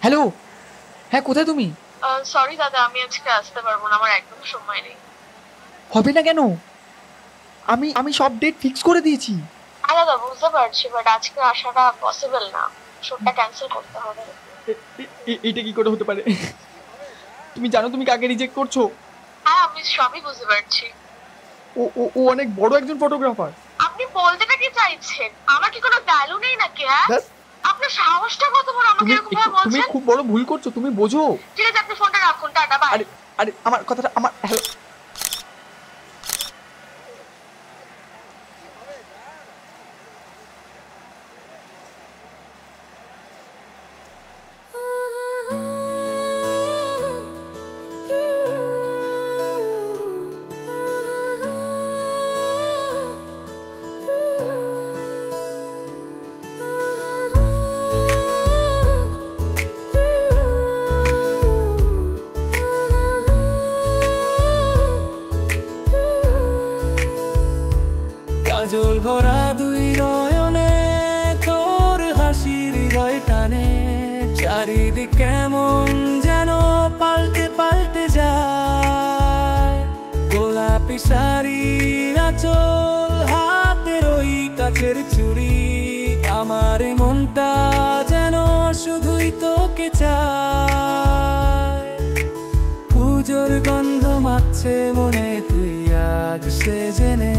Hello. হ্যাঁ, কোথায় তুমি? সরি দাদা, আমি আজকে আসতে পারবো না, আমার একদম সময় নেই। হবে না কেন? আমি আমি সব ডেট ফিক্স করে দিয়েছি। দাদা বুঝতে পারছি, বাট আজকে আসাটা পসিবল না। শুটটা ক্যান্সেল করতে হবে। এটা কি করে হতে পারে? তুমি জানো তুমি কাকে রিজেক্ট করছো? হ্যাঁ, আমি সবই বুঝতে পারছি। ও অনেক বড় একজন ফটোগ্রাফার। আপনি বলতেটা কি চাইছেন? আমার কি কোনো ভ্যালু নেই নাকি? হ্যাঁ, ব্যাস। আপনার সাহসটা কত বড় আমাকে এরকম ভাবে তুমি বলছেন? খুব বড় ভুল করছো, তুমি বোঝো? ঠিক আছে, আপনি ফোনটা রাখুন, টাটা, বাই। আরে, আরে আমার কথাটা আমার হ্যালো। কাজল ভরা দুই নয়নে তোর হাসির হৃদয় টানে, চারিদিক কেমন যেন পাল্টে পাল্টে যায়। গোলাপি শাড়ি আঁচল, হাতের ওই কাছের চুড়ি, আমার এই মনটা যেন শুধুই তোকে চায়। পুজোর গন্ধ মাখছে মনে তুই আজ সে জেনে,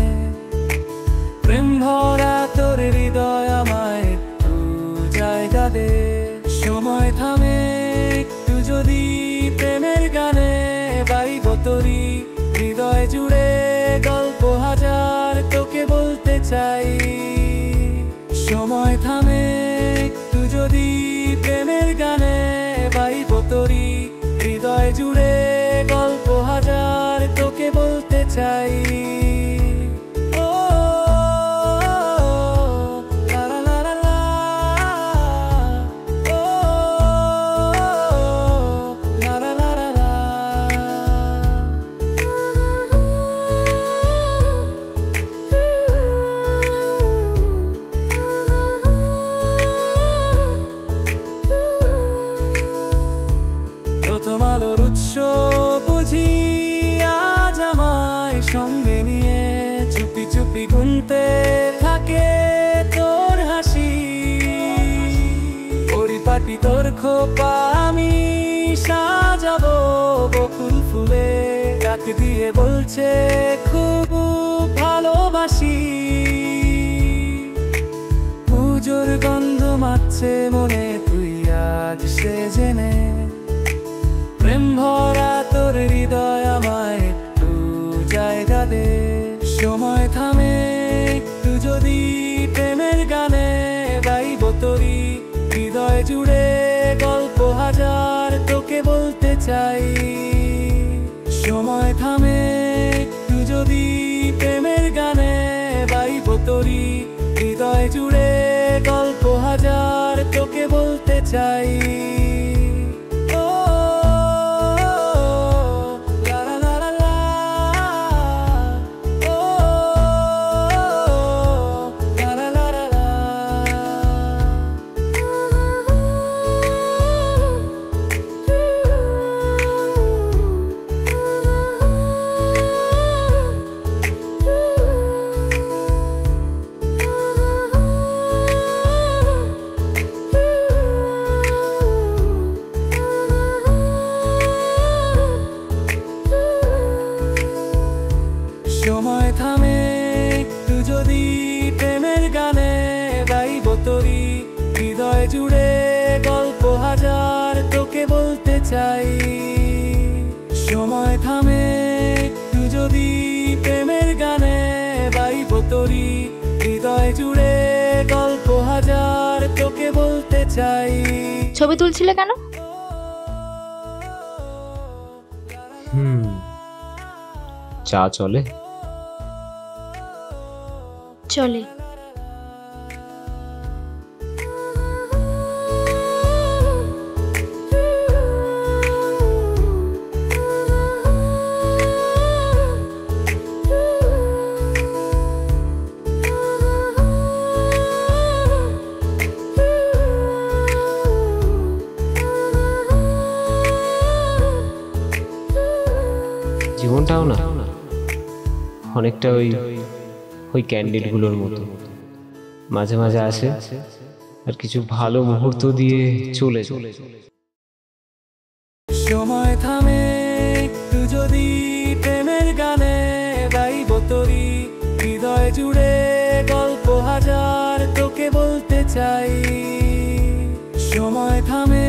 প্রেম ভরা তোর হৃদয় আমায় একটু জায়গা দে। সময় থামে একটু যদি প্রেমের গানে গাইব তোরি, হৃদয় জুড়ে গল্প হাজার তোকে বলতে চাই। সময় থামে একটু যদি প্রেমের গানে গাইব তোরি, হৃদয় জুড়ে গল্প হাজার তোকে বলতে চাই। প্রথম আলোর উৎস বুঝি আজ আমায় সঙ্গে নিয়ে, চুপি চুপি গুনতে থাকে তোর হাসি। পরিপাটি তোর খোপা আমি সাজাবো বকুল ফুলে, ডাক দিয়ে বলছে খুব ভালোবাসি। পুজোর গন্ধ মাখছে মনে তুই আজ সে জেনে, প্রেম ভরা তোর হৃদয় আমায় একটু জায়গা দে। সময় থামে একটু যদি প্রেমের গানে গাইব তোরি, হৃদয় জুড়ে গল্প হাজার তোকে বলতে চাই। সময় থামে একটু যদি প্রেমের গানে গাইব তোরি, হৃদয় জুড়ে গল্প হাজার তোকে বলতে চাই। সময় থামে একটু যদি প্রেমের গানে গাইব তোরি, হৃদয় জুড়ে গল্প হাজার তোকে বলতে চাই। সময় থামে একটু যদি প্রেমের গানে গাইব তোরি, হৃদয় জুড়ে গল্প হাজার তোকে বলতে চাই। ছবি তুলছিলে কেন? চা চলে? চলে। জীবনটাও না অনেকটা ওই ওই ক্যান্ডিডগুলোর মতো, মাঝে মাঝে আসে আর কিছু ভালো মুহূর্ত দিয়ে চলে চলে। সময় থামে একটু যদি প্রেমের গানে গাইব তোরি, হৃদয় জুড়ে গল্প হাজার তোকে বলতে চাই। সময় থামে